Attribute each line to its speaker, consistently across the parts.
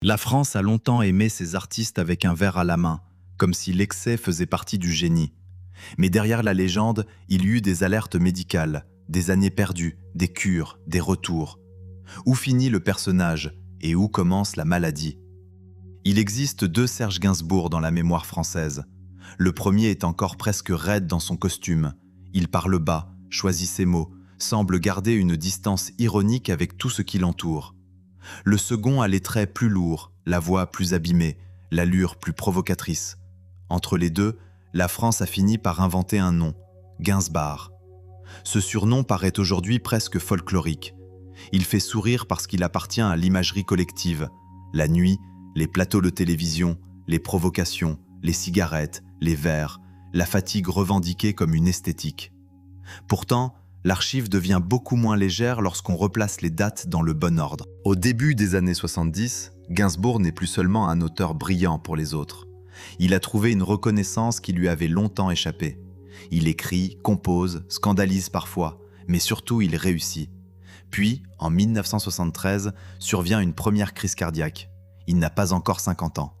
Speaker 1: La France a longtemps aimé ses artistes avec un verre à la main, comme si l'excès faisait partie du génie. Mais derrière la légende, il y eut des alertes médicales, des années perdues, des cures, des retours. Où finit le personnage et où commence la maladie? Il existe deux Serge Gainsbourg dans la mémoire française. Le premier est encore presque raide dans son costume. Il parle bas, choisit ses mots, semble garder une distance ironique avec tout ce qui l'entoure. Le second a les traits plus lourds, la voix plus abîmée, l'allure plus provocatrice. Entre les deux, la France a fini par inventer un nom, Gainsbar. Ce surnom paraît aujourd'hui presque folklorique. Il fait sourire parce qu'il appartient à l'imagerie collective. La nuit, les plateaux de télévision, les provocations, les cigarettes, les verres, la fatigue revendiquée comme une esthétique. Pourtant, l'archive devient beaucoup moins légère lorsqu'on replace les dates dans le bon ordre. Au début des années 70, Gainsbourg n'est plus seulement un auteur brillant pour les autres. Il a trouvé une reconnaissance qui lui avait longtemps échappé. Il écrit, compose, scandalise parfois, mais surtout il réussit. Puis, en 1973, survient une première crise cardiaque. Il n'a pas encore 50 ans.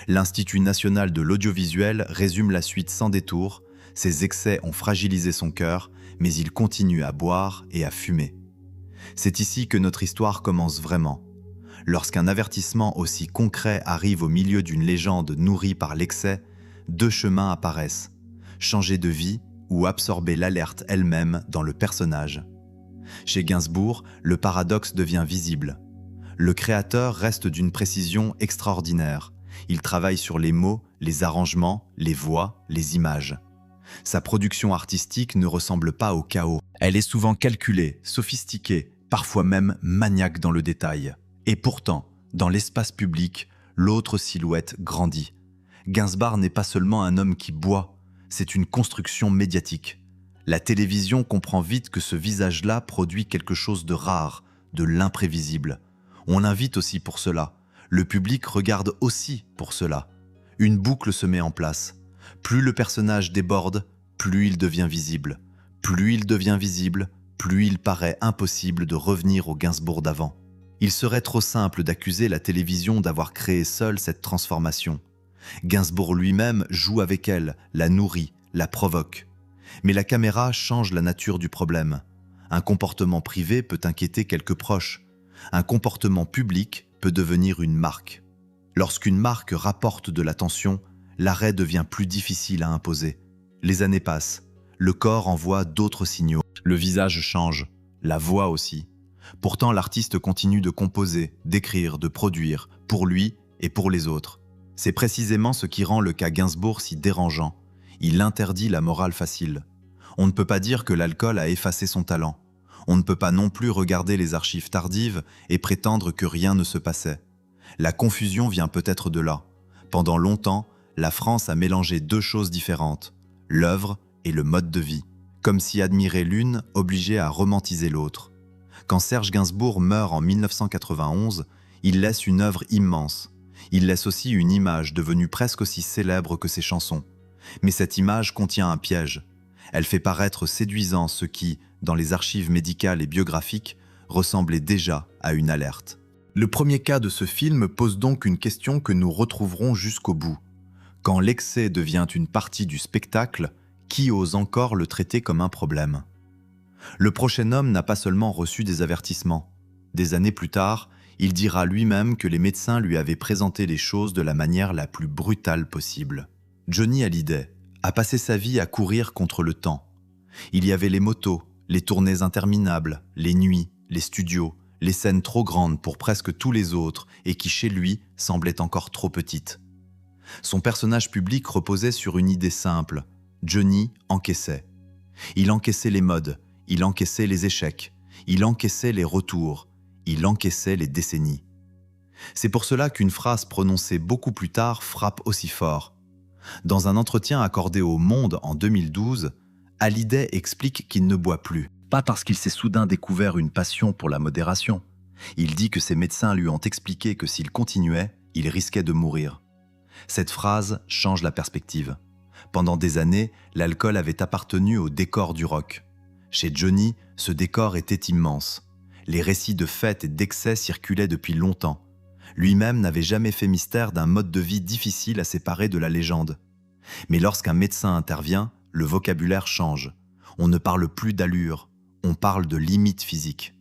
Speaker 1: L'Institut national de l'audiovisuel résume la suite sans détour. Ses excès ont fragilisé son cœur, mais il continue à boire et à fumer. C'est ici que notre histoire commence vraiment. Lorsqu'un avertissement aussi concret arrive au milieu d'une légende nourrie par l'excès, deux chemins apparaissent: changer de vie ou absorber l'alerte elle-même dans le personnage. Chez Gainsbourg, le paradoxe devient visible. Le créateur reste d'une précision extraordinaire. Il travaille sur les mots, les arrangements, les voix, les images. Sa production artistique ne ressemble pas au chaos. Elle est souvent calculée, sophistiquée, parfois même maniaque dans le détail. Et pourtant, dans l'espace public, l'autre silhouette grandit. Gainsbourg n'est pas seulement un homme qui boit, c'est une construction médiatique. La télévision comprend vite que ce visage-là produit quelque chose de rare, de l'imprévisible. On l'invite aussi pour cela. Le public regarde aussi pour cela. Une boucle se met en place. Plus le personnage déborde, plus il devient visible. Plus il devient visible, plus il paraît impossible de revenir au Gainsbourg d'avant. Il serait trop simple d'accuser la télévision d'avoir créé seule cette transformation. Gainsbourg lui-même joue avec elle, la nourrit, la provoque. Mais la caméra change la nature du problème. Un comportement privé peut inquiéter quelques proches. Un comportement public peut devenir une marque. Lorsqu'une marque rapporte de l'attention, l'arrêt devient plus difficile à imposer. Les années passent. Le corps envoie d'autres signaux. Le visage change, la voix aussi. Pourtant, l'artiste continue de composer, d'écrire, de produire, pour lui et pour les autres. C'est précisément ce qui rend le cas Gainsbourg si dérangeant. Il interdit la morale facile. On ne peut pas dire que l'alcool a effacé son talent. On ne peut pas non plus regarder les archives tardives et prétendre que rien ne se passait. La confusion vient peut-être de là. Pendant longtemps, la France a mélangé deux choses différentes, l'œuvre et le mode de vie, comme si admirer l'une obligeait à romantiser l'autre. Quand Serge Gainsbourg meurt en 1991, il laisse une œuvre immense. Il laisse aussi une image devenue presque aussi célèbre que ses chansons. Mais cette image contient un piège. Elle fait paraître séduisant ce qui, dans les archives médicales et biographiques, ressemblait déjà à une alerte. Le premier cas de ce film pose donc une question que nous retrouverons jusqu'au bout. Quand l'excès devient une partie du spectacle, qui ose encore le traiter comme un problème? Le prochain homme n'a pas seulement reçu des avertissements. Des années plus tard, il dira lui-même que les médecins lui avaient présenté les choses de la manière la plus brutale possible. Johnny Hallyday a passé sa vie à courir contre le temps. Il y avait les motos, les tournées interminables, les nuits, les studios, les scènes trop grandes pour presque tous les autres et qui, chez lui, semblaient encore trop petites. Son personnage public reposait sur une idée simple. Johnny encaissait. Il encaissait les modes, il encaissait les échecs, il encaissait les retours, il encaissait les décennies. C'est pour cela qu'une phrase prononcée beaucoup plus tard frappe aussi fort. Dans un entretien accordé au Monde en 2012, Hallyday explique qu'il ne boit plus. Pas parce qu'il s'est soudain découvert une passion pour la modération. Il dit que ses médecins lui ont expliqué que s'il continuait, il risquait de mourir. Cette phrase change la perspective. Pendant des années, l'alcool avait appartenu au décor du rock. Chez Johnny, ce décor était immense. Les récits de fêtes et d'excès circulaient depuis longtemps. Lui-même n'avait jamais fait mystère d'un mode de vie difficile à séparer de la légende. Mais lorsqu'un médecin intervient, le vocabulaire change. On ne parle plus d'allure, on parle de limites physiques.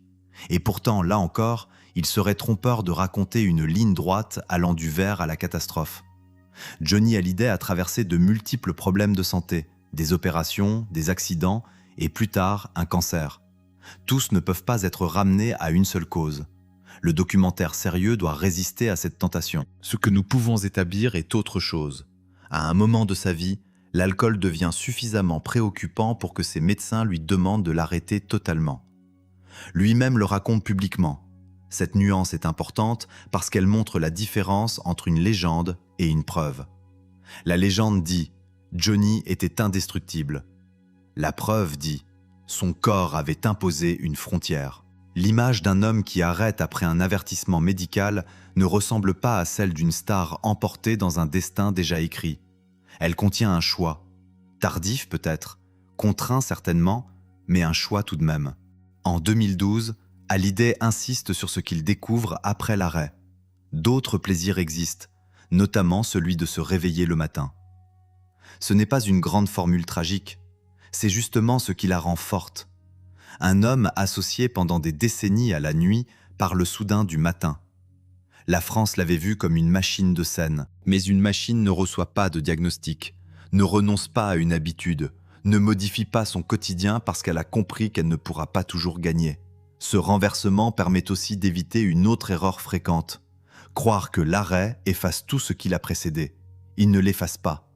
Speaker 1: Et pourtant, là encore, il serait trompeur de raconter une ligne droite allant du vers à la catastrophe. Johnny Hallyday a traversé de multiples problèmes de santé, des opérations, des accidents et plus tard un cancer. Tous ne peuvent pas être ramenés à une seule cause. Le documentaire sérieux doit résister à cette tentation. Ce que nous pouvons établir est autre chose. À un moment de sa vie, l'alcool devient suffisamment préoccupant pour que ses médecins lui demandent de l'arrêter totalement. Lui-même le raconte publiquement. Cette nuance est importante parce qu'elle montre la différence entre une légende et une preuve. La légende dit « Johnny était indestructible ». La preuve dit « son corps avait imposé une frontière ». L'image d'un homme qui arrête après un avertissement médical ne ressemble pas à celle d'une star emportée dans un destin déjà écrit. Elle contient un choix. Tardif peut-être, contraint certainement, mais un choix tout de même. En 2012, Hallyday insiste sur ce qu'il découvre après l'arrêt. D'autres plaisirs existent, notamment celui de se réveiller le matin. Ce n'est pas une grande formule tragique, c'est justement ce qui la rend forte. Un homme associé pendant des décennies à la nuit parle soudain du matin. La France l'avait vu comme une machine de scène, mais une machine ne reçoit pas de diagnostic, ne renonce pas à une habitude, ne modifie pas son quotidien parce qu'elle a compris qu'elle ne pourra pas toujours gagner. Ce renversement permet aussi d'éviter une autre erreur fréquente, croire que l'arrêt efface tout ce qui l'a précédé. Il ne l'efface pas.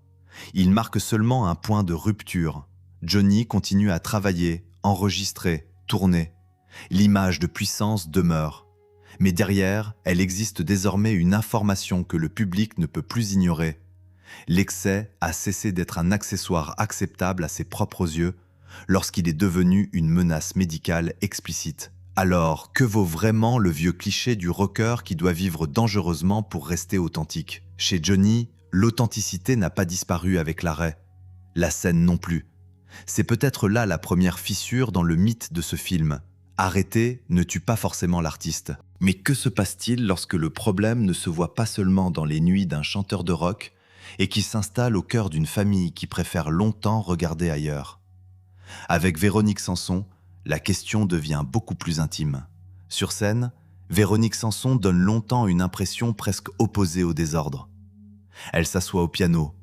Speaker 1: Il marque seulement un point de rupture. Johnny continue à travailler, enregistrer, tourner. L'image de puissance demeure. Mais derrière, elle existe désormais une information que le public ne peut plus ignorer. L'excès a cessé d'être un accessoire acceptable à ses propres yeux lorsqu'il est devenu une menace médicale explicite. Alors, que vaut vraiment le vieux cliché du rocker qui doit vivre dangereusement pour rester authentique? Chez Johnny, l'authenticité n'a pas disparu avec l'arrêt. La scène non plus. C'est peut-être là la première fissure dans le mythe de ce film. Arrêter ne tue pas forcément l'artiste. Mais que se passe-t-il lorsque le problème ne se voit pas seulement dans les nuits d'un chanteur de rock et qui s'installe au cœur d'une famille qui préfère longtemps regarder ailleurs? Avec Véronique Sanson, la question devient beaucoup plus intime. Sur scène, Véronique Sanson donne longtemps une impression presque opposée au désordre. Elle s'assoit au piano.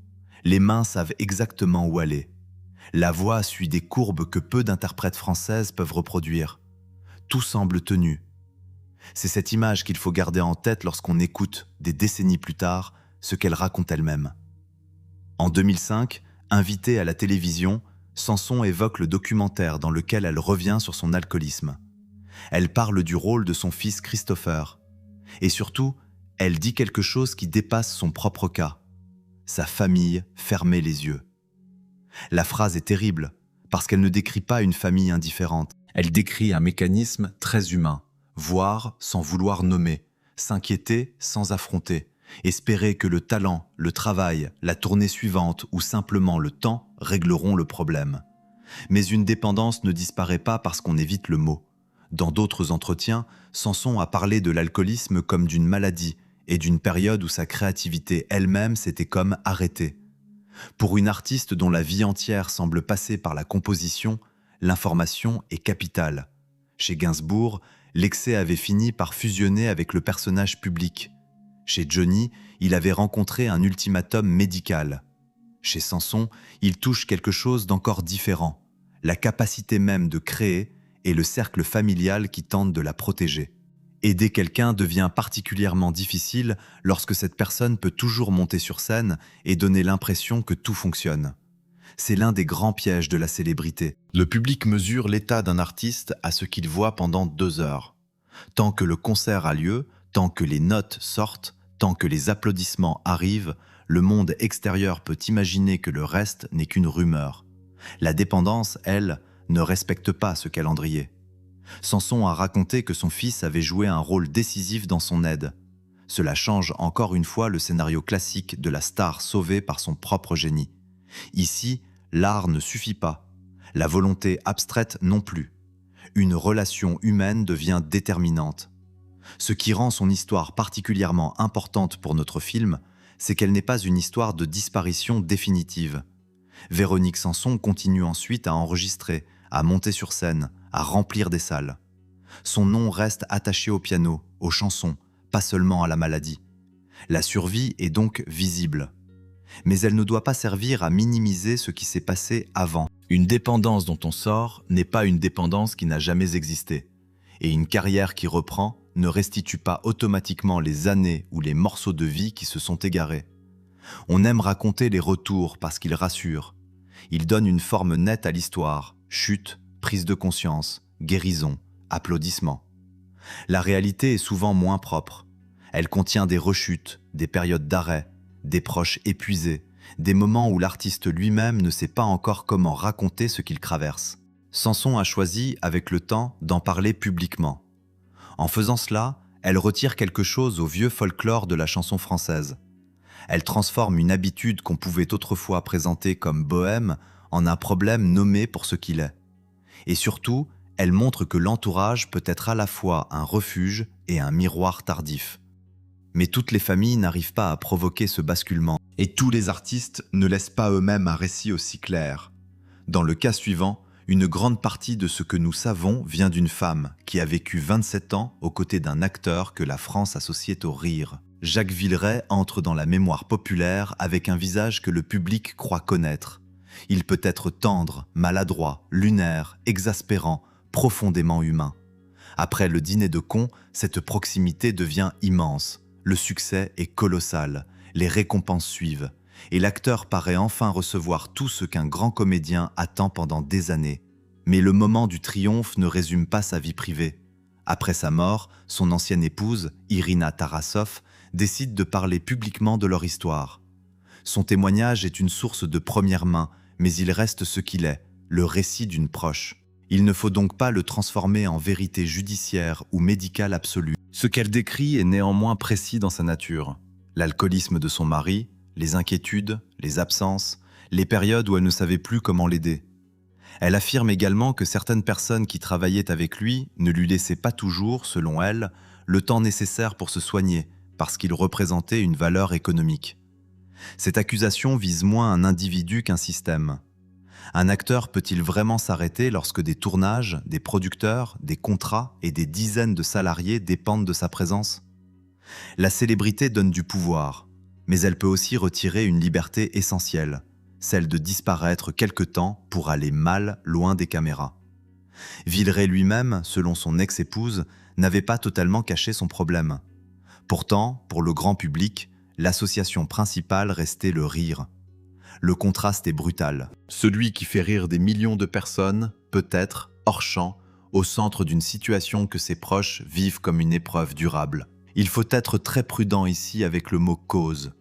Speaker 1: Les mains savent exactement où aller. La voix suit des courbes que peu d'interprètes françaises peuvent reproduire. Tout semble tenu. C'est cette image qu'il faut garder en tête lorsqu'on écoute, des décennies plus tard, ce qu'elle raconte elle-même. En 2005, invitée à la télévision, Sanson évoque le documentaire dans lequel elle revient sur son alcoolisme. Elle parle du rôle de son fils Christopher. Et surtout, elle dit quelque chose qui dépasse son propre cas. Sa famille fermait les yeux. La phrase est terrible, parce qu'elle ne décrit pas une famille indifférente. Elle décrit un mécanisme très humain, voir sans vouloir nommer, s'inquiéter sans affronter, espérer que le talent, le travail, la tournée suivante ou simplement le temps régleront le problème. Mais une dépendance ne disparaît pas parce qu'on évite le mot. Dans d'autres entretiens, Sanson a parlé de l'alcoolisme comme d'une maladie et d'une période où sa créativité elle-même s'était comme arrêtée. Pour une artiste dont la vie entière semble passer par la composition, l'information est capitale. Chez Gainsbourg, l'excès avait fini par fusionner avec le personnage public. Chez Johnny, il avait rencontré un ultimatum médical. Chez Sanson, il touche quelque chose d'encore différent, la capacité même de créer et le cercle familial qui tente de la protéger. Aider quelqu'un devient particulièrement difficile lorsque cette personne peut toujours monter sur scène et donner l'impression que tout fonctionne. C'est l'un des grands pièges de la célébrité. Le public mesure l'état d'un artiste à ce qu'il voit pendant 2 heures. Tant que le concert a lieu, tant que les notes sortent, tant que les applaudissements arrivent, le monde extérieur peut imaginer que le reste n'est qu'une rumeur. La dépendance, elle, ne respecte pas ce calendrier. Sanson a raconté que son fils avait joué un rôle décisif dans son aide. Cela change encore une fois le scénario classique de la star sauvée par son propre génie. Ici, l'art ne suffit pas. La volonté abstraite non plus. Une relation humaine devient déterminante. Ce qui rend son histoire particulièrement importante pour notre film, c'est qu'elle n'est pas une histoire de disparition définitive. Véronique Sanson continue ensuite à enregistrer, à monter sur scène, à remplir des salles. Son nom reste attaché au piano, aux chansons, pas seulement à la maladie. La survie est donc visible. Mais elle ne doit pas servir à minimiser ce qui s'est passé avant. Une dépendance dont on sort n'est pas une dépendance qui n'a jamais existé. Et une carrière qui reprend ne restitue pas automatiquement les années ou les morceaux de vie qui se sont égarés. On aime raconter les retours parce qu'ils rassurent. Ils donnent une forme nette à l'histoire, chute, prise de conscience, guérison, applaudissements. La réalité est souvent moins propre. Elle contient des rechutes, des périodes d'arrêt, des proches épuisés, des moments où l'artiste lui-même ne sait pas encore comment raconter ce qu'il traverse. Sanson a choisi, avec le temps, d'en parler publiquement. En faisant cela, elle retire quelque chose au vieux folklore de la chanson française. Elle transforme une habitude qu'on pouvait autrefois présenter comme bohème en un problème nommé pour ce qu'il est. Et surtout, elle montre que l'entourage peut être à la fois un refuge et un miroir tardif. Mais toutes les familles n'arrivent pas à provoquer ce basculement. Et tous les artistes ne laissent pas eux-mêmes un récit aussi clair. Dans le cas suivant, une grande partie de ce que nous savons vient d'une femme qui a vécu 27 ans aux côtés d'un acteur que la France associait au rire. Jacques Villeray entre dans la mémoire populaire avec un visage que le public croit connaître. Il peut être tendre, maladroit, lunaire, exaspérant, profondément humain. Après le dîner de cons, cette proximité devient immense. Le succès est colossal, les récompenses suivent, et l'acteur paraît enfin recevoir tout ce qu'un grand comédien attend pendant des années. Mais le moment du triomphe ne résume pas sa vie privée. Après sa mort, son ancienne épouse, Irina Tarasov, décide de parler publiquement de leur histoire. Son témoignage est une source de première main, mais il reste ce qu'il est, le récit d'une proche. Il ne faut donc pas le transformer en vérité judiciaire ou médicale absolue. Ce qu'elle décrit est néanmoins précis dans sa nature. L'alcoolisme de son mari, les inquiétudes, les absences, les périodes où elle ne savait plus comment l'aider. Elle affirme également que certaines personnes qui travaillaient avec lui ne lui laissaient pas toujours, selon elle, le temps nécessaire pour se soigner, parce qu'il représentait une valeur économique. Cette accusation vise moins un individu qu'un système. Un acteur peut-il vraiment s'arrêter lorsque des tournages, des producteurs, des contrats et des dizaines de salariés dépendent de sa présence ? La célébrité donne du pouvoir, mais elle peut aussi retirer une liberté essentielle, celle de disparaître quelque temps pour aller mal loin des caméras. Villeray lui-même, selon son ex-épouse, n'avait pas totalement caché son problème. Pourtant, pour le grand public, l'association principale restait le rire. Le contraste est brutal. Celui qui fait rire des millions de personnes peut être, hors champ, au centre d'une situation que ses proches vivent comme une épreuve durable. Il faut être très prudent ici avec le mot « cause ».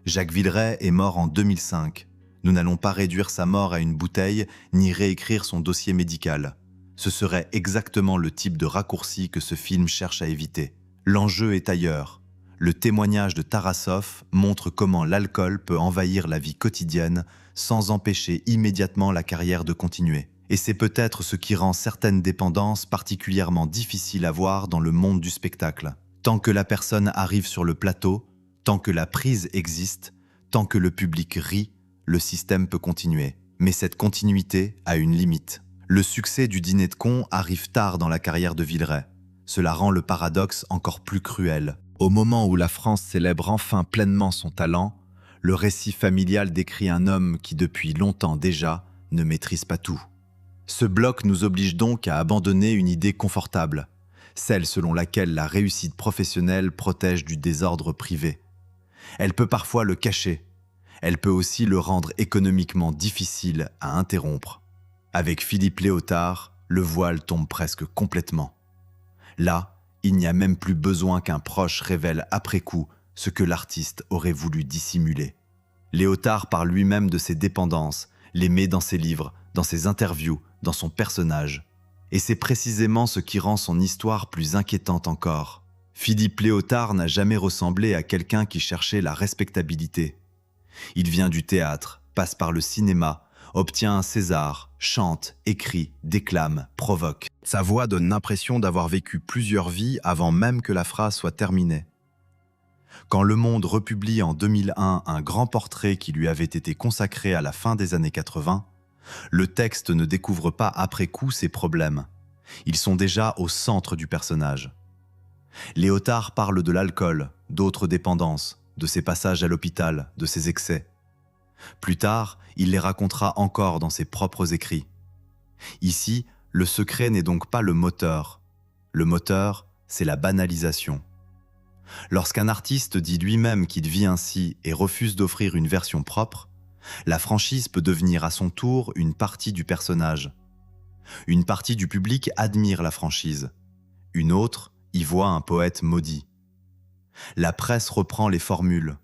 Speaker 1: Jacques Villeray est mort en 2005. Nous n'allons pas réduire sa mort à une bouteille, ni réécrire son dossier médical. Ce serait exactement le type de raccourci que ce film cherche à éviter. L'enjeu est ailleurs. Le témoignage de Tarasov montre comment l'alcool peut envahir la vie quotidienne sans empêcher immédiatement la carrière de continuer. Et c'est peut-être ce qui rend certaines dépendances particulièrement difficiles à voir dans le monde du spectacle. Tant que la personne arrive sur le plateau, tant que la prise existe, tant que le public rit, le système peut continuer. Mais cette continuité a une limite. Le succès du dîner de cons arrive tard dans la carrière de Villeray. Cela rend le paradoxe encore plus cruel. Au moment où la France célèbre enfin pleinement son talent, le récit familial décrit un homme qui depuis longtemps déjà ne maîtrise pas tout. Ce bloc nous oblige donc à abandonner une idée confortable, celle selon laquelle la réussite professionnelle protège du désordre privé. Elle peut parfois le cacher, elle peut aussi le rendre économiquement difficile à interrompre. Avec Philippe Léotard, le voile tombe presque complètement. Là, il n'y a même plus besoin qu'un proche révèle après coup ce que l'artiste aurait voulu dissimuler. Léotard parle lui-même de ses dépendances, les met dans ses livres, dans ses interviews, dans son personnage. Et c'est précisément ce qui rend son histoire plus inquiétante encore. Philippe Léotard n'a jamais ressemblé à quelqu'un qui cherchait la respectabilité. Il vient du théâtre, passe par le cinéma, obtient un César, chante, écrit, déclame, provoque. Sa voix donne l'impression d'avoir vécu plusieurs vies avant même que la phrase soit terminée. Quand Le Monde republie en 2001 un grand portrait qui lui avait été consacré à la fin des années 80, le texte ne découvre pas après coup ses problèmes. Ils sont déjà au centre du personnage. Léotard parle de l'alcool, d'autres dépendances, de ses passages à l'hôpital, de ses excès. Plus tard, il les racontera encore dans ses propres écrits. Ici, le secret n'est donc pas le moteur. Le moteur, c'est la banalisation. Lorsqu'un artiste dit lui-même qu'il vit ainsi et refuse d'offrir une version propre, la franchise peut devenir à son tour une partie du personnage. Une partie du public admire la franchise. Une autre y voit un poète maudit. La presse reprend les formules.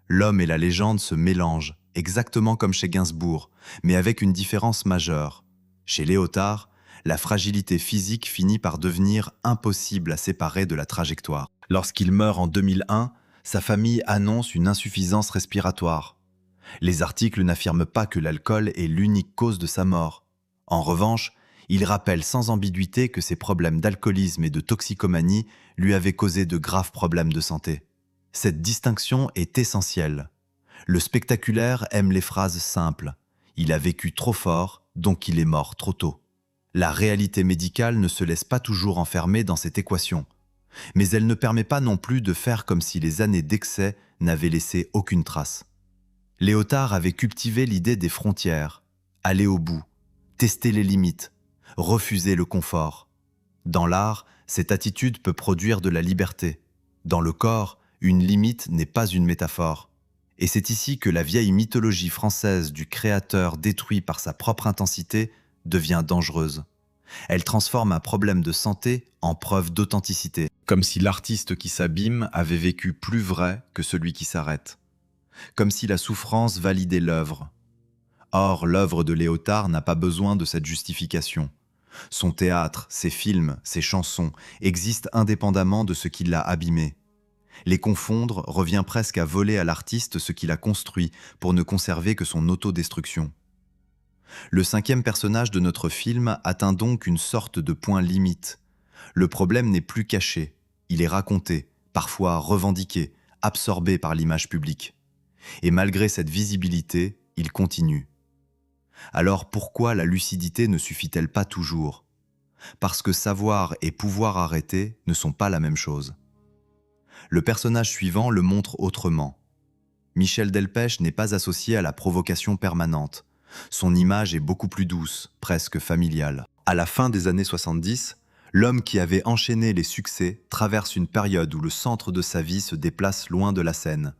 Speaker 1: L'homme et la légende se mélangent, exactement comme chez Gainsbourg, mais avec une différence majeure. Chez Léotard, la fragilité physique finit par devenir impossible à séparer de la trajectoire. Lorsqu'il meurt en 2001, sa famille annonce une insuffisance respiratoire. Les articles n'affirment pas que l'alcool est l'unique cause de sa mort. En revanche, ils rappellent sans ambiguïté que ses problèmes d'alcoolisme et de toxicomanie lui avaient causé de graves problèmes de santé. Cette distinction est essentielle. Le spectaculaire aime les phrases simples. Il a vécu trop fort, donc il est mort trop tôt. La réalité médicale ne se laisse pas toujours enfermer dans cette équation. Mais elle ne permet pas non plus de faire comme si les années d'excès n'avaient laissé aucune trace. Léotard avait cultivé l'idée des frontières, aller au bout, tester les limites, refuser le confort. Dans l'art, cette attitude peut produire de la liberté. Dans le corps, une limite n'est pas une métaphore. Et c'est ici que la vieille mythologie française du créateur détruit par sa propre intensité devient dangereuse. Elle transforme un problème de santé en preuve d'authenticité, comme si l'artiste qui s'abîme avait vécu plus vrai que celui qui s'arrête. Comme si la souffrance validait l'œuvre. Or, l'œuvre de Léotard n'a pas besoin de cette justification. Son théâtre, ses films, ses chansons existent indépendamment de ce qui l'a abîmé. Les confondre revient presque à voler à l'artiste ce qu'il a construit pour ne conserver que son autodestruction. Le cinquième personnage de notre film atteint donc une sorte de point limite. Le problème n'est plus caché, il est raconté, parfois revendiqué, absorbé par l'image publique. Et malgré cette visibilité, il continue. Alors pourquoi la lucidité ne suffit-elle pas toujours? Parce que savoir et pouvoir arrêter ne sont pas la même chose. Le personnage suivant le montre autrement. Michel Delpech n'est pas associé à la provocation permanente. Son image est beaucoup plus douce, presque familiale. À la fin des années 70, l'homme qui avait enchaîné les succès traverse une période où le centre de sa vie se déplace loin de la scène.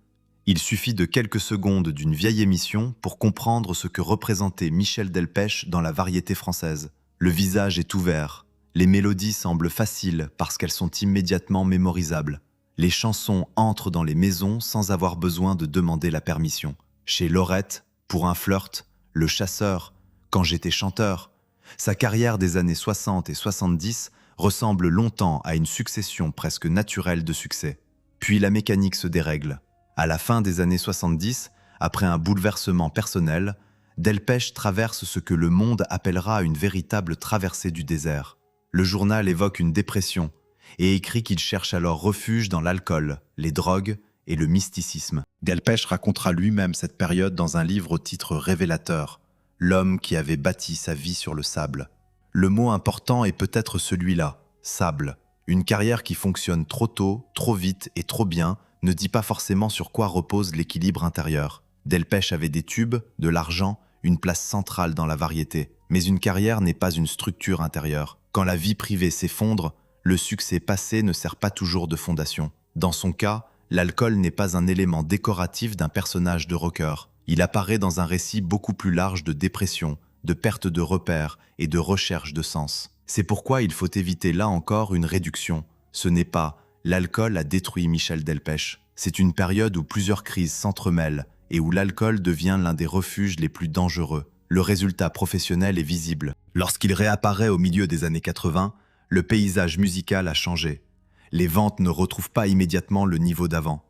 Speaker 1: Il suffit de quelques secondes d'une vieille émission pour comprendre ce que représentait Michel Delpech dans la variété française. Le visage est ouvert, les mélodies semblent faciles parce qu'elles sont immédiatement mémorisables. Les chansons entrent dans les maisons sans avoir besoin de demander la permission. Chez Laurette, pour un flirt, Le Chasseur, Quand j'étais chanteur, sa carrière des années 60 et 70 ressemble longtemps à une succession presque naturelle de succès. Puis la mécanique se dérègle. À la fin des années 70, après un bouleversement personnel, Delpech traverse ce que le monde appellera une véritable traversée du désert. Le journal évoque une dépression et écrit qu'il cherche alors refuge dans l'alcool, les drogues et le mysticisme. Delpech racontera lui-même cette période dans un livre au titre révélateur, L'homme qui avait bâti sa vie sur le sable. Le mot important est peut-être celui-là, sable. Une carrière qui fonctionne trop tôt, trop vite et trop bien ne dit pas forcément sur quoi repose l'équilibre intérieur. Delpech avait des tubes, de l'argent, une place centrale dans la variété. Mais une carrière n'est pas une structure intérieure. Quand la vie privée s'effondre, le succès passé ne sert pas toujours de fondation. Dans son cas, l'alcool n'est pas un élément décoratif d'un personnage de rocker. Il apparaît dans un récit beaucoup plus large de dépression, de perte de repères et de recherche de sens. C'est pourquoi il faut éviter là encore une réduction. Ce n'est pas « l'alcool a détruit Michel Delpech ». C'est une période où plusieurs crises s'entremêlent et où l'alcool devient l'un des refuges les plus dangereux. Le résultat professionnel est visible. Lorsqu'il réapparaît au milieu des années 80, le paysage musical a changé. Les ventes ne retrouvent pas immédiatement le niveau d'avant.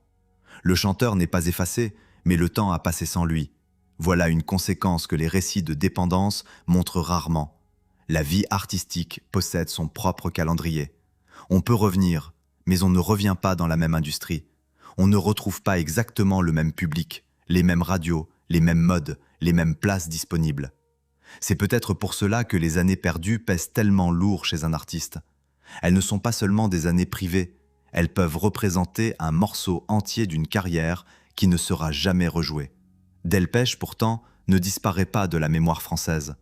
Speaker 1: Le chanteur n'est pas effacé, mais le temps a passé sans lui. Voilà une conséquence que les récits de dépendance montrent rarement. La vie artistique possède son propre calendrier. On peut revenir, mais on ne revient pas dans la même industrie. On ne retrouve pas exactement le même public, les mêmes radios, les mêmes modes, les mêmes places disponibles. C'est peut-être pour cela que les années perdues pèsent tellement lourd chez un artiste. Elles ne sont pas seulement des années privées, elles peuvent représenter un morceau entier d'une carrière qui ne sera jamais rejouée. Delpech, pourtant, ne disparaît pas de la mémoire française.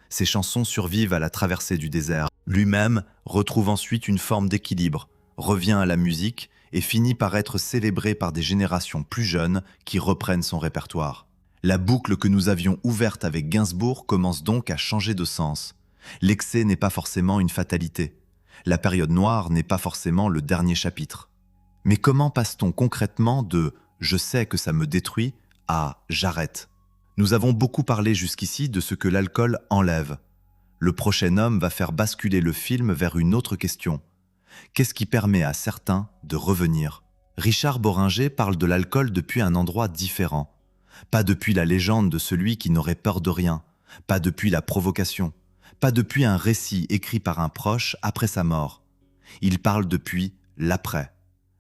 Speaker 1: Ses chansons survivent à la traversée du désert. Lui-même retrouve ensuite une forme d'équilibre, revient à la musique et finit par être célébré par des générations plus jeunes qui reprennent son répertoire. La boucle que nous avions ouverte avec Gainsbourg commence donc à changer de sens. L'excès n'est pas forcément une fatalité. La période noire n'est pas forcément le dernier chapitre. Mais comment passe-t-on concrètement de « je sais que ça me détruit » à « j'arrête ». Nous avons beaucoup parlé jusqu'ici de ce que l'alcool enlève. Le prochain homme va faire basculer le film vers une autre question. Qu'est-ce qui permet à certains de revenir? Richard Bohringer parle de l'alcool depuis un endroit différent. Pas depuis la légende de celui qui n'aurait peur de rien, pas depuis la provocation, pas depuis un récit écrit par un proche après sa mort. Il parle depuis l'après.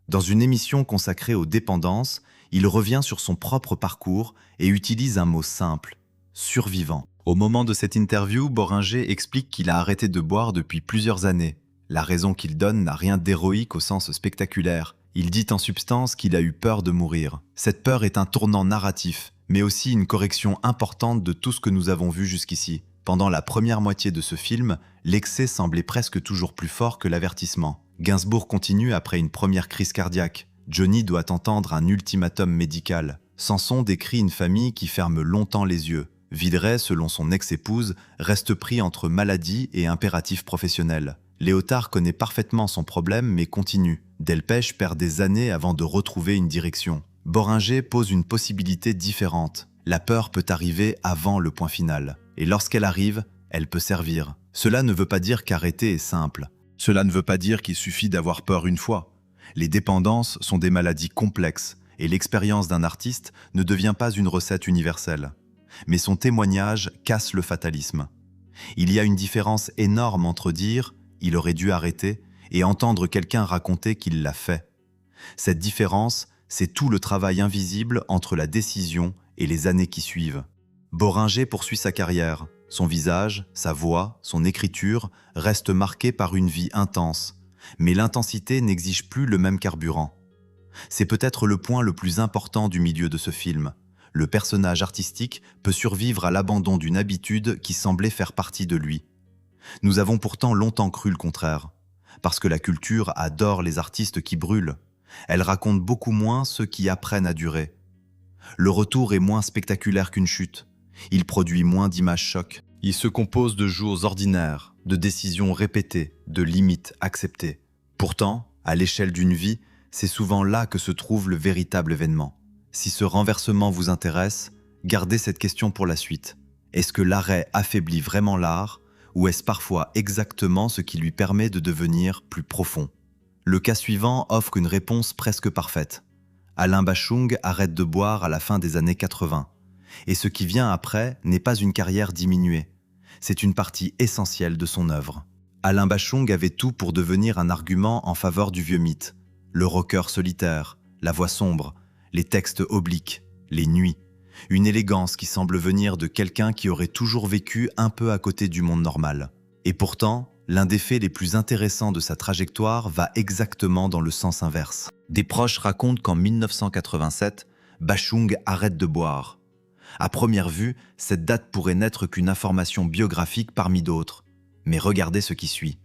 Speaker 1: Dans une émission consacrée aux dépendances, il revient sur son propre parcours et utilise un mot simple, survivant. Au moment de cette interview, Bohringer explique qu'il a arrêté de boire depuis plusieurs années. La raison qu'il donne n'a rien d'héroïque au sens spectaculaire. Il dit en substance qu'il a eu peur de mourir. Cette peur est un tournant narratif, mais aussi une correction importante de tout ce que nous avons vu jusqu'ici. Pendant la première moitié de ce film, l'excès semblait presque toujours plus fort que l'avertissement. Gainsbourg continue après une première crise cardiaque. Johnny doit entendre un ultimatum médical. Samson décrit une famille qui ferme longtemps les yeux. Villeray, selon son ex-épouse, reste pris entre maladie et impératif professionnel. Léotard connaît parfaitement son problème mais continue. Delpech perd des années avant de retrouver une direction. Bohringer pose une possibilité différente. La peur peut arriver avant le point final. Et lorsqu'elle arrive, elle peut servir. Cela ne veut pas dire qu'arrêter est simple. Cela ne veut pas dire qu'il suffit d'avoir peur une fois. Les dépendances sont des maladies complexes et l'expérience d'un artiste ne devient pas une recette universelle. Mais son témoignage casse le fatalisme. Il y a une différence énorme entre dire « il aurait dû arrêter » et entendre quelqu'un raconter qu'il l'a fait. Cette différence, c'est tout le travail invisible entre la décision et les années qui suivent. Bohringer poursuit sa carrière. Son visage, sa voix, son écriture restent marqués par une vie intense. Mais l'intensité n'exige plus le même carburant. C'est peut-être le point le plus important du milieu de ce film. Le personnage artistique peut survivre à l'abandon d'une habitude qui semblait faire partie de lui. Nous avons pourtant longtemps cru le contraire. Parce que la culture adore les artistes qui brûlent. Elle raconte beaucoup moins ceux qui apprennent à durer. Le retour est moins spectaculaire qu'une chute. Il produit moins d'images chocs. Il se compose de jours ordinaires, de décisions répétées, de limites acceptées. Pourtant, à l'échelle d'une vie, c'est souvent là que se trouve le véritable événement. Si ce renversement vous intéresse, gardez cette question pour la suite. Est-ce que l'arrêt affaiblit vraiment l'art, ou est-ce parfois exactement ce qui lui permet de devenir plus profond? Le cas suivant offre une réponse presque parfaite. Alain Bachung arrête de boire à la fin des années 80. Et ce qui vient après n'est pas une carrière diminuée. C'est une partie essentielle de son œuvre. Alain Bachung avait tout pour devenir un argument en faveur du vieux mythe. Le rocker solitaire, la voix sombre, les textes obliques, les nuits. Une élégance qui semble venir de quelqu'un qui aurait toujours vécu un peu à côté du monde normal. Et pourtant, l'un des faits les plus intéressants de sa trajectoire va exactement dans le sens inverse. Des proches racontent qu'en 1987, Bachung arrête de boire. À première vue, cette date pourrait n'être qu'une information biographique parmi d'autres. Mais regardez ce qui suit.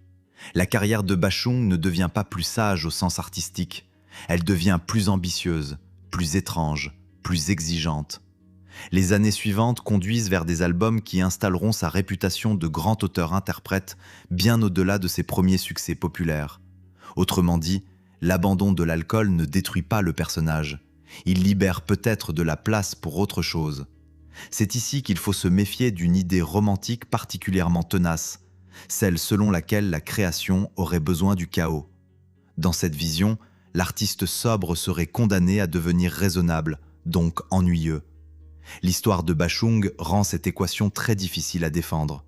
Speaker 1: La carrière de Bachung ne devient pas plus sage au sens artistique. Elle devient plus ambitieuse, plus étrange, plus exigeante. Les années suivantes conduisent vers des albums qui installeront sa réputation de grand auteur-interprète bien au-delà de ses premiers succès populaires. Autrement dit, l'abandon de l'alcool ne détruit pas le personnage. Il libère peut-être de la place pour autre chose. C'est ici qu'il faut se méfier d'une idée romantique particulièrement tenace, celle selon laquelle la création aurait besoin du chaos. Dans cette vision, l'artiste sobre serait condamné à devenir raisonnable, donc ennuyeux. L'histoire de Bachung rend cette équation très difficile à défendre.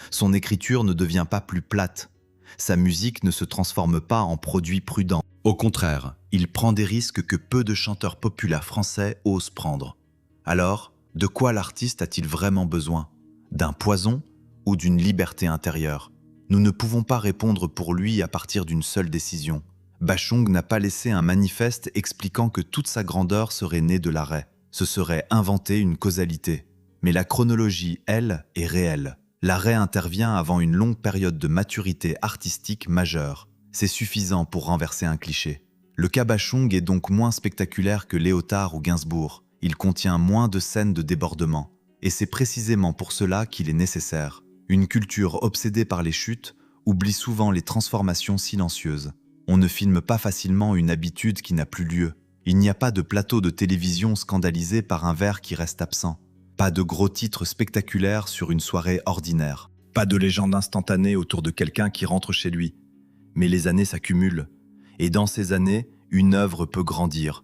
Speaker 1: Son écriture ne devient pas plus plate. Sa musique ne se transforme pas en produit prudent. Au contraire, il prend des risques que peu de chanteurs populaires français osent prendre. Alors, de quoi l'artiste a-t-il vraiment besoin? D'un poison ou d'une liberté intérieure? Nous ne pouvons pas répondre pour lui à partir d'une seule décision. Bachung n'a pas laissé un manifeste expliquant que toute sa grandeur serait née de l'arrêt. Ce serait inventer une causalité. Mais la chronologie, elle, est réelle. L'arrêt intervient avant une longue période de maturité artistique majeure. C'est suffisant pour renverser un cliché. Le cas Bachung est donc moins spectaculaire que Léotard ou Gainsbourg. Il contient moins de scènes de débordement. Et c'est précisément pour cela qu'il est nécessaire. Une culture obsédée par les chutes oublie souvent les transformations silencieuses. On ne filme pas facilement une habitude qui n'a plus lieu. Il n'y a pas de plateau de télévision scandalisé par un verre qui reste absent. Pas de gros titres spectaculaires sur une soirée ordinaire. Pas de légende instantanée autour de quelqu'un qui rentre chez lui. Mais les années s'accumulent. Et dans ces années, une œuvre peut grandir.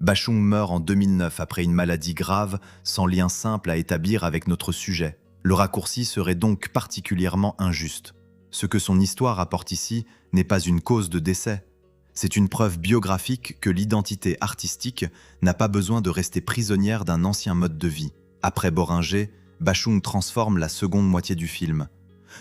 Speaker 1: Bachung meurt en 2009 après une maladie grave, sans lien simple à établir avec notre sujet. Le raccourci serait donc particulièrement injuste. Ce que son histoire apporte ici n'est pas une cause de décès. C'est une preuve biographique que l'identité artistique n'a pas besoin de rester prisonnière d'un ancien mode de vie. Après Boringer, Bachung transforme la seconde moitié du film.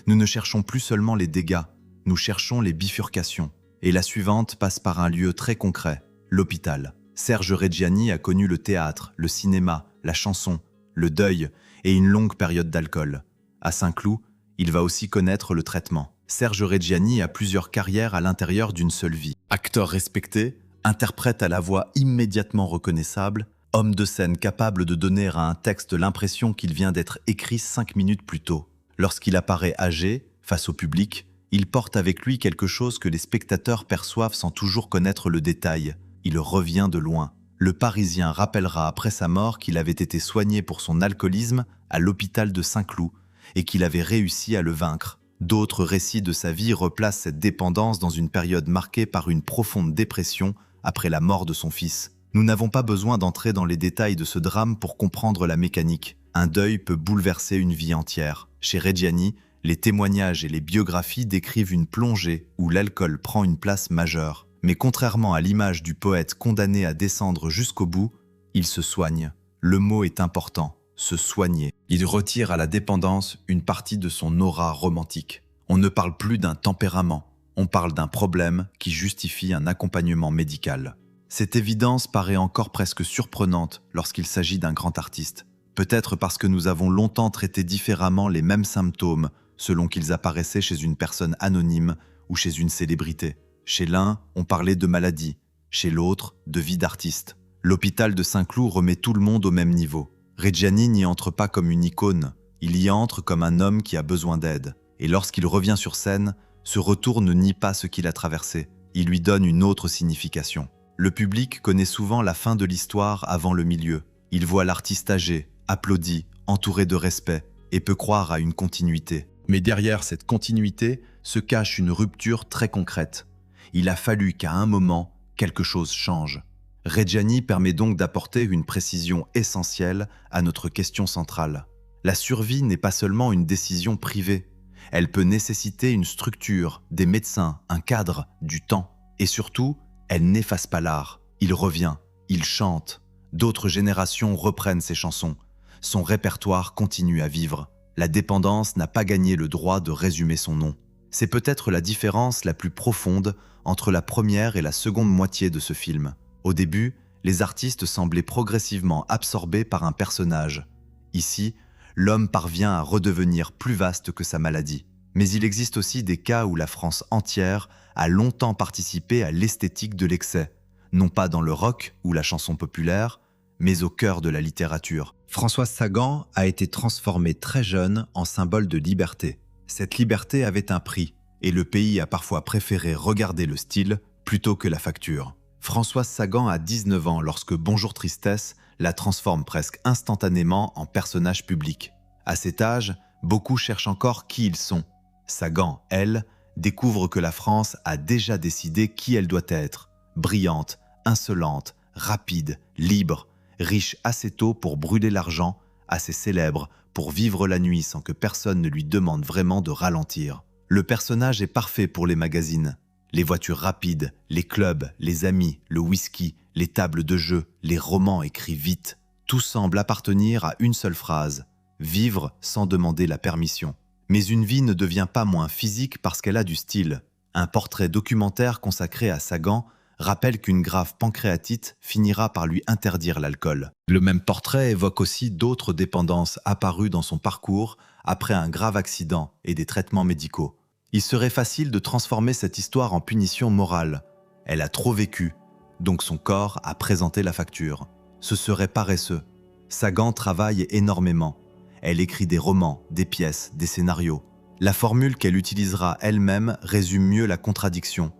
Speaker 1: Nous ne cherchons plus seulement les dégâts, nous cherchons les bifurcations. Et la suivante passe par un lieu très concret, l'hôpital. Serge Reggiani a connu le théâtre, le cinéma, la chanson, le deuil et une longue période d'alcool. À Saint-Cloud, il va aussi connaître le traitement. Serge Reggiani a plusieurs carrières à l'intérieur d'une seule vie. Acteur respecté, interprète à la voix immédiatement reconnaissable, homme de scène capable de donner à un texte l'impression qu'il vient d'être écrit 5 minutes plus tôt. Lorsqu'il apparaît âgé, face au public, il porte avec lui quelque chose que les spectateurs perçoivent sans toujours connaître le détail. Il revient de loin. Le Parisien rappellera après sa mort qu'il avait été soigné pour son alcoolisme à l'hôpital de Saint-Cloud et qu'il avait réussi à le vaincre. D'autres récits de sa vie replacent cette dépendance dans une période marquée par une profonde dépression après la mort de son fils. Nous n'avons pas besoin d'entrer dans les détails de ce drame pour comprendre la mécanique. Un deuil peut bouleverser une vie entière. Chez Reggiani, les témoignages et les biographies décrivent une plongée où l'alcool prend une place majeure. Mais contrairement à l'image du poète condamné à descendre jusqu'au bout, il se soigne. Le mot est important, se soigner. Il retire à la dépendance une partie de son aura romantique. On ne parle plus d'un tempérament, on parle d'un problème qui justifie un accompagnement médical. Cette évidence paraît encore presque surprenante lorsqu'il s'agit d'un grand artiste. Peut-être parce que nous avons longtemps traité différemment les mêmes symptômes selon qu'ils apparaissaient chez une personne anonyme ou chez une célébrité. Chez l'un, on parlait de maladie, chez l'autre, de vie d'artiste. L'hôpital de Saint-Cloud remet tout le monde au même niveau. Reggiani n'y entre pas comme une icône, il y entre comme un homme qui a besoin d'aide. Et lorsqu'il revient sur scène, ce retour ne nie pas ce qu'il a traversé, il lui donne une autre signification. Le public connaît souvent la fin de l'histoire avant le milieu. Il voit l'artiste âgé, applaudi, entouré de respect, et peut croire à une continuité. Mais derrière cette continuité se cache une rupture très concrète. Il a fallu qu'à un moment, quelque chose change. Reggiani permet donc d'apporter une précision essentielle à notre question centrale. La survie n'est pas seulement une décision privée. Elle peut nécessiter une structure, des médecins, un cadre, du temps. Et surtout, elle n'efface pas l'art. Il revient, il chante. D'autres générations reprennent ses chansons. Son répertoire continue à vivre. La dépendance n'a pas gagné le droit de résumer son nom. C'est peut-être la différence la plus profonde entre la première et la seconde moitié de ce film. Au début, les artistes semblaient progressivement absorbés par un personnage. Ici, l'homme parvient à redevenir plus vaste que sa maladie. Mais il existe aussi des cas où la France entière a longtemps participé à l'esthétique de l'excès, non pas dans le rock ou la chanson populaire, mais au cœur de la littérature. Françoise Sagan a été transformée très jeune en symbole de liberté. Cette liberté avait un prix, et le pays a parfois préféré regarder le style plutôt que la facture. Françoise Sagan a 19 ans lorsque Bonjour Tristesse la transforme presque instantanément en personnage public. À cet âge, beaucoup cherchent encore qui ils sont. Sagan, elle, découvre que la France a déjà décidé qui elle doit être. Brillante, insolente, rapide, libre, riche assez tôt pour brûler l'argent, assez célèbre pour vivre la nuit sans que personne ne lui demande vraiment de ralentir. Le personnage est parfait pour les magazines. Les voitures rapides, les clubs, les amis, le whisky, les tables de jeu, les romans écrits vite. Tout semble appartenir à une seule phrase: vivre sans demander la permission. Mais une vie ne devient pas moins physique parce qu'elle a du style. Un portrait documentaire consacré à Sagan rappelle qu'une grave pancréatite finira par lui interdire l'alcool. Le même portrait évoque aussi d'autres dépendances apparues dans son parcours après un grave accident et des traitements médicaux. Il serait facile de transformer cette histoire en punition morale. Elle a trop vécu, donc son corps a présenté la facture. Ce serait paresseux. Sagan travaille énormément. Elle écrit des romans, des pièces, des scénarios. La formule qu'elle utilisera elle-même résume mieux la contradiction.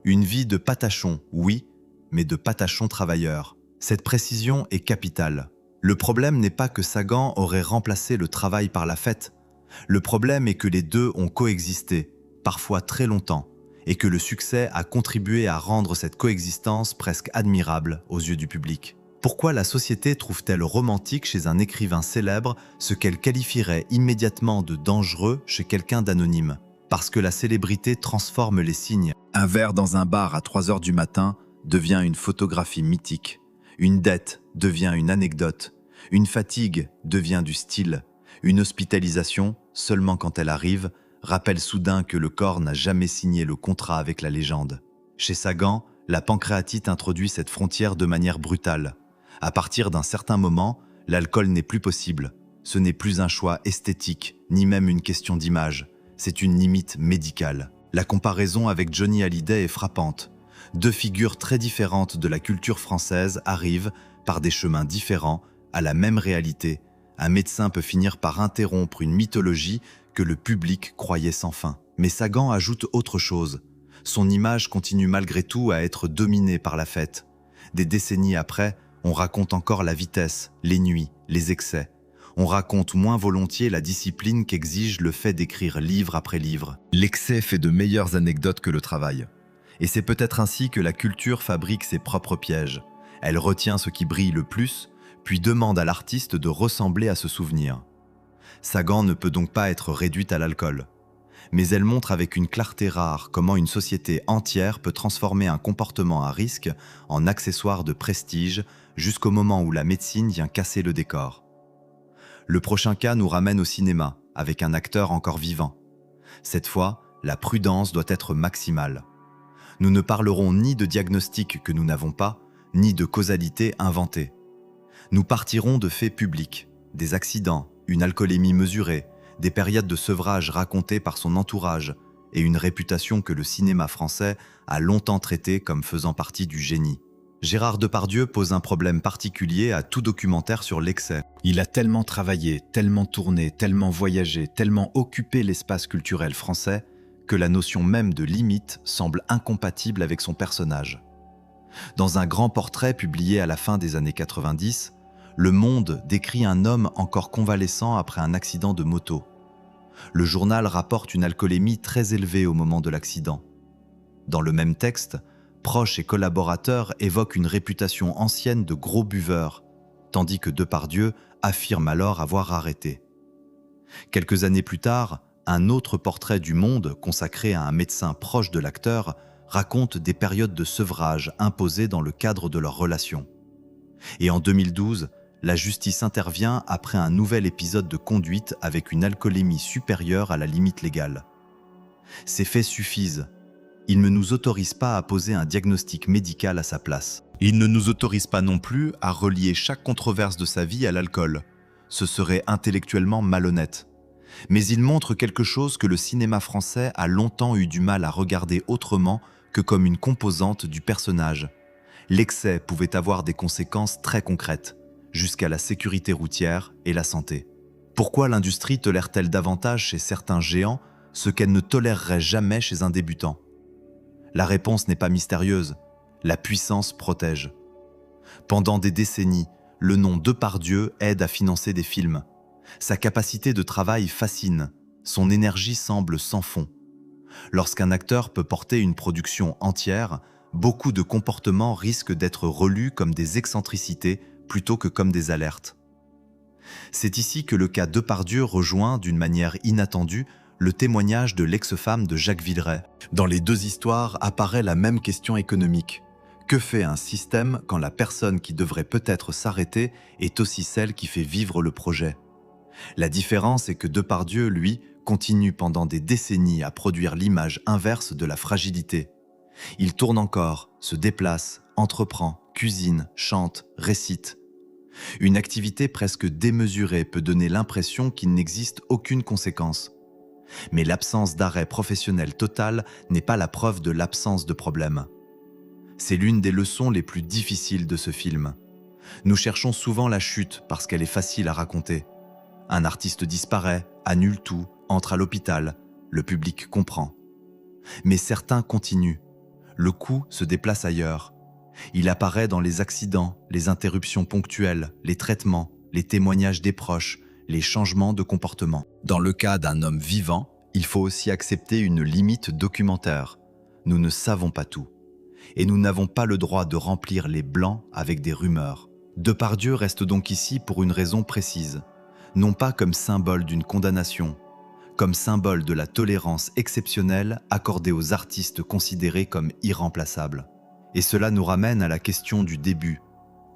Speaker 1: Une vie de patachon, oui, mais de patachon travailleur. Cette précision est capitale. Le problème n'est pas que Sagan aurait remplacé le travail par la fête. Le problème est que les deux ont coexisté, parfois très longtemps, et que le succès a contribué à rendre cette coexistence presque admirable aux yeux du public. Pourquoi la société trouve-t-elle romantique chez un écrivain célèbre ce qu'elle qualifierait immédiatement de dangereux chez quelqu'un d'anonyme? Parce que la célébrité transforme les signes. Un verre dans un bar à 3 heures du matin devient une photographie mythique. Une dette devient une anecdote. Une fatigue devient du style. Une hospitalisation, seulement quand elle arrive, rappelle soudain que le corps n'a jamais signé le contrat avec la légende. Chez Sagan, la pancréatite introduit cette frontière de manière brutale. À partir d'un certain moment, l'alcool n'est plus possible. Ce n'est plus un choix esthétique, ni même une question d'image. C'est une limite médicale. La comparaison avec Johnny Hallyday est frappante. Deux figures très différentes de la culture française arrivent, par des chemins différents, à la même réalité. Un médecin peut finir par interrompre une mythologie que le public croyait sans fin. Mais Sagan ajoute autre chose. Son image continue malgré tout à être dominée par la fête. Des décennies après, on raconte encore la vitesse, les nuits, les excès. On raconte moins volontiers la discipline qu'exige le fait d'écrire livre après livre. L'excès fait de meilleures anecdotes que le travail. Et c'est peut-être ainsi que la culture fabrique ses propres pièges. Elle retient ce qui brille le plus, puis demande à l'artiste de ressembler à ce souvenir. Sagan ne peut donc pas être réduite à l'alcool. Mais elle montre avec une clarté rare comment une société entière peut transformer un comportement à risque en accessoire de prestige jusqu'au moment où la médecine vient casser le décor. Le prochain cas nous ramène au cinéma, avec un acteur encore vivant. Cette fois, la prudence doit être maximale. Nous ne parlerons ni de diagnostic que nous n'avons pas, ni de causalité inventée. Nous partirons de faits publics, des accidents, une alcoolémie mesurée, des périodes de sevrage racontées par son entourage et une réputation que le cinéma français a longtemps traitée comme faisant partie du génie. Gérard Depardieu pose un problème particulier à tout documentaire sur l'excès. Il a tellement travaillé, tellement tourné, tellement voyagé, tellement occupé l'espace culturel français que la notion même de limite semble incompatible avec son personnage. Dans un grand portrait publié à la fin des années 90, Le Monde décrit un homme encore convalescent après un accident de moto. Le journal rapporte une alcoolémie très élevée au moment de l'accident. Dans le même texte, proches et collaborateurs évoquent une réputation ancienne de gros buveur, tandis que Depardieu affirme alors avoir arrêté. Quelques années plus tard, un autre portrait du Monde, consacré à un médecin proche de l'acteur, raconte des périodes de sevrage imposées dans le cadre de leur relation. Et en 2012, la justice intervient après un nouvel épisode de conduite avec une alcoolémie supérieure à la limite légale. Ces faits suffisent. Ils ne nous autorisent pas à poser un diagnostic médical à sa place. Ils ne nous autorisent pas non plus à relier chaque controverse de sa vie à l'alcool. Ce serait intellectuellement malhonnête. Mais ils montrent quelque chose que le cinéma français a longtemps eu du mal à regarder autrement que comme une composante du personnage. L'excès pouvait avoir des conséquences très concrètes, jusqu'à la sécurité routière et la santé. Pourquoi l'industrie tolère-t-elle davantage chez certains géants ce qu'elle ne tolérerait jamais chez un débutant? La réponse n'est pas mystérieuse. La puissance protège. Pendant des décennies, le nom Depardieu aide à financer des films. Sa capacité de travail fascine. Son énergie semble sans fond. Lorsqu'un acteur peut porter une production entière, beaucoup de comportements risquent d'être relus comme des excentricités plutôt que comme des alertes. C'est ici que le cas Depardieu rejoint, d'une manière inattendue, le témoignage de l'ex-femme de Jacques Villeray. Dans les deux histoires apparaît la même question économique. Que fait un système quand la personne qui devrait peut-être s'arrêter est aussi celle qui fait vivre le projet? La différence est que Depardieu, lui, continue pendant des décennies à produire l'image inverse de la fragilité. Il tourne encore, se déplace, entreprend, cuisine, chante, récite. Une activité presque démesurée peut donner l'impression qu'il n'existe aucune conséquence. Mais l'absence d'arrêt professionnel total n'est pas la preuve de l'absence de problème. C'est l'une des leçons les plus difficiles de ce film. Nous cherchons souvent la chute parce qu'elle est facile à raconter. Un artiste disparaît, annule tout, entre à l'hôpital, le public comprend. Mais certains continuent. Le coup se déplace ailleurs. Il apparaît dans les accidents, les interruptions ponctuelles, les traitements, les témoignages des proches, les changements de comportement. Dans le cas d'un homme vivant, il faut aussi accepter une limite documentaire. Nous ne savons pas tout. Et nous n'avons pas le droit de remplir les blancs avec des rumeurs. Depardieu reste donc ici pour une raison précise. Non pas comme symbole d'une condamnation, comme symbole de la tolérance exceptionnelle accordée aux artistes considérés comme irremplaçables. Et cela nous ramène à la question du début.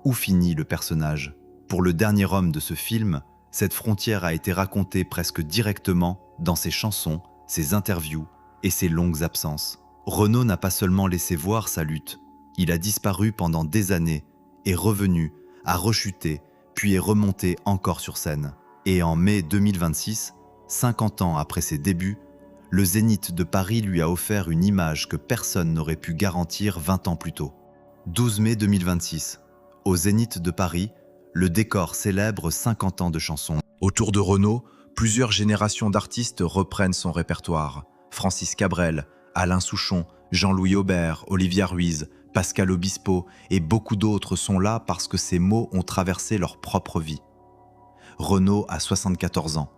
Speaker 1: Où finit le personnage? Pour le dernier homme de ce film, cette frontière a été racontée presque directement dans ses chansons, ses interviews et ses longues absences. Renaud n'a pas seulement laissé voir sa lutte, il a disparu pendant des années, est revenu, a rechuté, puis est remonté encore sur scène. Et en mai 2026, 50 ans après ses débuts, le Zénith de Paris lui a offert une image que personne n'aurait pu garantir 20 ans plus tôt. 12 mai 2026, au Zénith de Paris, le décor célèbre 50 ans de chansons. Autour de Renaud, plusieurs générations d'artistes reprennent son répertoire. Francis Cabrel, Alain Souchon, Jean-Louis Aubert, Olivia Ruiz, Pascal Obispo et beaucoup d'autres sont là parce que ces mots ont traversé leur propre vie. Renaud a 74 ans.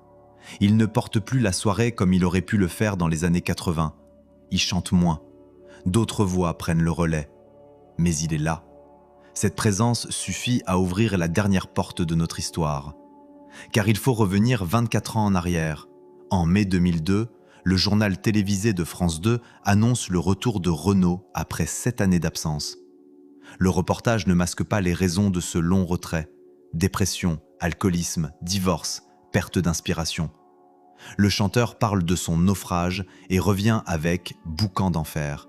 Speaker 1: Il ne porte plus la soirée comme il aurait pu le faire dans les années 80. Il chante moins. D'autres voix prennent le relais. Mais il est là. Cette présence suffit à ouvrir la dernière porte de notre histoire. Car il faut revenir 24 ans en arrière. En mai 2002, le journal télévisé de France 2 annonce le retour de Renaud après 7 années d'absence. Le reportage ne masque pas les raisons de ce long retrait. Dépression, alcoolisme, divorce, perte d'inspiration. Le chanteur parle de son naufrage et revient avec Boucan d'enfer.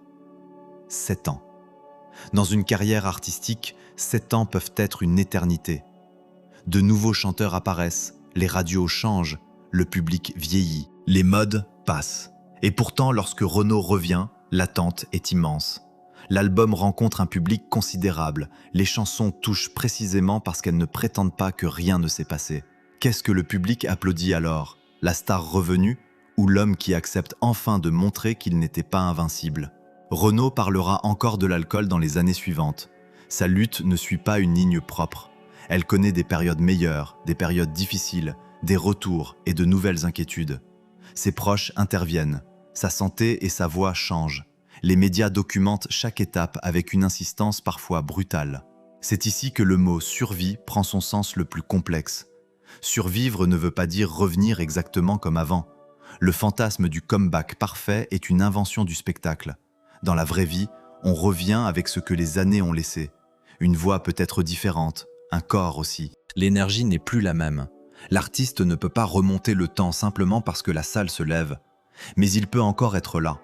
Speaker 1: 7 ans. Dans une carrière artistique, 7 ans peuvent être une éternité. De nouveaux chanteurs apparaissent, les radios changent, le public vieillit, les modes passent. Et pourtant, lorsque Renaud revient, l'attente est immense. L'album rencontre un public considérable. Les chansons touchent précisément parce qu'elles ne prétendent pas que rien ne s'est passé. Qu'est-ce que le public applaudit alors? La star revenue ou l'homme qui accepte enfin de montrer qu'il n'était pas invincible? Renaud parlera encore de l'alcool dans les années suivantes. Sa lutte ne suit pas une ligne propre. Elle connaît des périodes meilleures, des périodes difficiles, des retours et de nouvelles inquiétudes. Ses proches interviennent. Sa santé et sa voix changent. Les médias documentent chaque étape avec une insistance parfois brutale. C'est ici que le mot « survie » prend son sens le plus complexe. Survivre ne veut pas dire revenir exactement comme avant. Le fantasme du comeback parfait est une invention du spectacle. Dans la vraie vie, on revient avec ce que les années ont laissé. Une voix peut être différente, un corps aussi. L'énergie n'est plus la même. L'artiste ne peut pas remonter le temps simplement parce que la salle se lève. Mais il peut encore être là.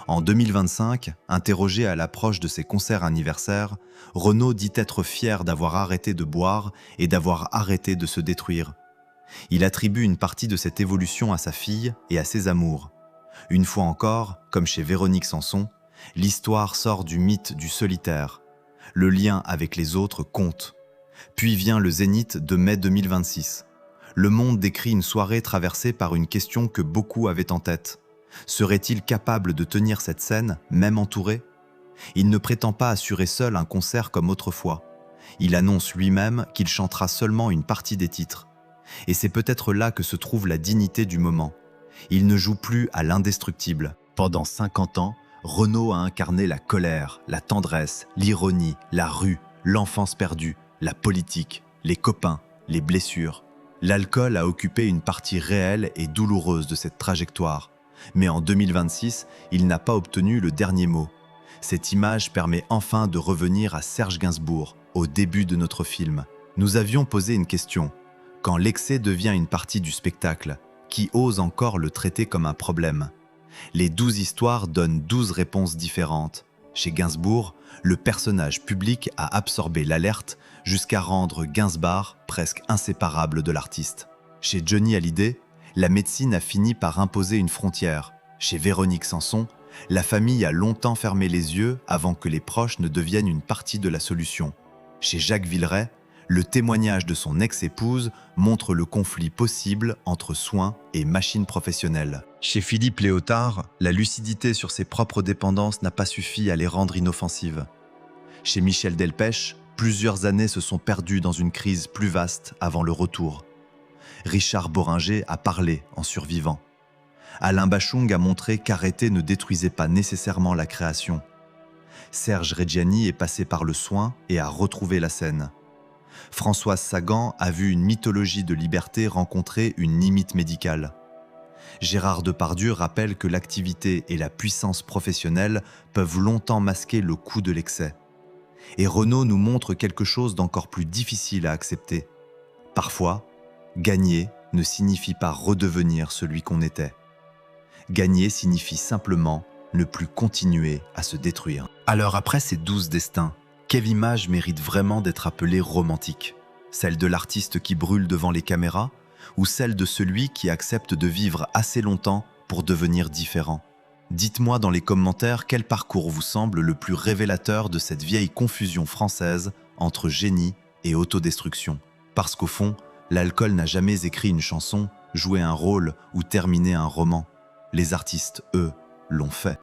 Speaker 1: En 2025, interrogé à l'approche de ses concerts anniversaires, Renaud dit être fier d'avoir arrêté de boire et d'avoir arrêté de se détruire. Il attribue une partie de cette évolution à sa fille et à ses amours. Une fois encore, comme chez Véronique Sanson, l'histoire sort du mythe du solitaire. Le lien avec les autres compte. Puis vient le Zénith de mai 2026. Le Monde décrit une soirée traversée par une question que beaucoup avaient en tête. Serait-il capable de tenir cette scène, même entouré? Il ne prétend pas assurer seul un concert comme autrefois. Il annonce lui-même qu'il chantera seulement une partie des titres. Et c'est peut-être là que se trouve la dignité du moment. Il ne joue plus à l'indestructible. Pendant 50 ans, Renaud a incarné la colère, la tendresse, l'ironie, la rue, l'enfance perdue, la politique, les copains, les blessures. L'alcool a occupé une partie réelle et douloureuse de cette trajectoire. Mais en 2026, il n'a pas obtenu le dernier mot. Cette image permet enfin de revenir à Serge Gainsbourg, au début de notre film. Nous avions posé une question. Quand l'excès devient une partie du spectacle, qui ose encore le traiter comme un problème? Les 12 histoires donnent 12 réponses différentes. Chez Gainsbourg, le personnage public a absorbé l'alerte jusqu'à rendre Gainsbourg presque inséparable de l'artiste. Chez Johnny Hallyday, la médecine a fini par imposer une frontière. Chez Véronique Sanson, la famille a longtemps fermé les yeux avant que les proches ne deviennent une partie de la solution. Chez Jacques Villeray, le témoignage de son ex-épouse montre le conflit possible entre soins et machines professionnelles. Chez Philippe Léotard, la lucidité sur ses propres dépendances n'a pas suffi à les rendre inoffensives. Chez Michel Delpech, plusieurs années se sont perdues dans une crise plus vaste avant le retour. Richard Boringer a parlé en survivant. Alain Bachung a montré qu'arrêter ne détruisait pas nécessairement la création. Serge Reggiani est passé par le soin et a retrouvé la scène. Françoise Sagan a vu une mythologie de liberté rencontrer une limite médicale. Gérard Depardieu rappelle que l'activité et la puissance professionnelle peuvent longtemps masquer le coût de l'excès. Et Renaud nous montre quelque chose d'encore plus difficile à accepter. Parfois, gagner ne signifie pas redevenir celui qu'on était. Gagner signifie simplement ne plus continuer à se détruire. Alors après ces 12 destins, quelle image mérite vraiment d'être appelée romantique? Celle de l'artiste qui brûle devant les caméras ou celle de celui qui accepte de vivre assez longtemps pour devenir différent? Dites-moi dans les commentaires quel parcours vous semble le plus révélateur de cette vieille confusion française entre génie et autodestruction. Parce qu'au fond, l'alcool n'a jamais écrit une chanson, joué un rôle ou terminé un roman. Les artistes, eux, l'ont fait.